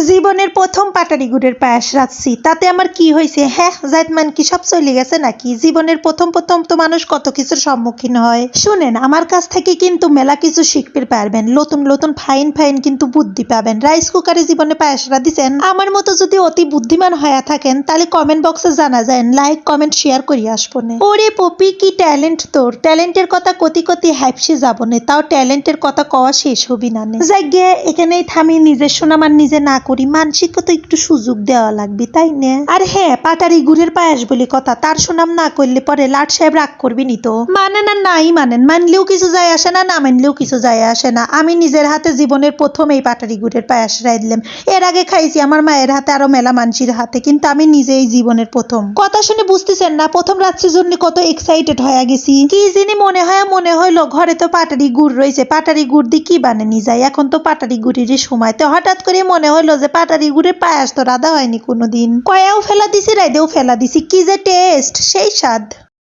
জীবনের প্রথম পাটারি গুড়ের পায়েস রাঁধছি, তাতে আমার কি হয়েছে? হ্যাঁ, জায়তমান কি সব চলে গেছে নাকি? জীবনের প্রথম প্রথম তো মানুষ কত কিছুর সম্মুখীন হয়। শুনেন, আমার কাছ থেকে কিন্তু মেলা কিছু শিখতে পারবেন, নতুন নতুন ফাইন ফাইন কিন্তু বুদ্ধি পাবেন। রাইস কুকারে জীবনে পায়েস রাঁধিছেন? আমার মতো যদি অতি বুদ্ধিমান হয়ে থাকেন তাহলে কমেন্ট বক্সে জানা যায়, লাইক কমেন্ট শেয়ার করি আসবো না। ওরে পপি, কি ট্যালেন্ট তোর! ট্যালেন্টের কথা কতি কতি হ্যাপসি যাব না, তাও ট্যালেন্টের কথা কওয়া শেষ হবি না। যাই গে, এখানেই থামি। নিজের সুনাম নিজে না করি, মানসিকও তো একটু সুযোগ দেওয়া লাগবে, তাই না? আর হ্যাঁ, পাটারি গুড়ের পায়েস বলে কথা, তার সুনাম না করলে পরে লাট সাহেব রাগ করবি নি তো? মানেন আর নাই মানেন, মানলেও কিছু যায় আসে না, না মানলেও কিছু যায় আসে না। আমি নিজের হাতে জীবনের প্রথম এই পাটারি গুড়ের পায়েস রাঁধলাম। এর আগে খাইছি আমার মায়ের হাতে, আরো মেলা মানসির হাতে, কিন্তু আমি নিজেই জীবনের প্রথম। কথা শুনে বুঝতেছেন না প্রথম রাত্রির জন্য কত এক্সাইটেড হয়ে গেছি। কি যিনি মনে হইলো ঘরে তো পাটারি গুড় রয়েছে, পাটারি গুড় দিয়ে কি বানানি যায়? এখন তো পাটারি গুড়েরই সময়, তো হঠাৎ করে মনে হইলো যে পাটারি গুড়ের পায়েস তো রাধা হয়নি কোনোদিন। কয়াও ফেলা দিছি, রাইদেও ফেলা দিছি, কি যে টেস্ট, সেই স্বাদ।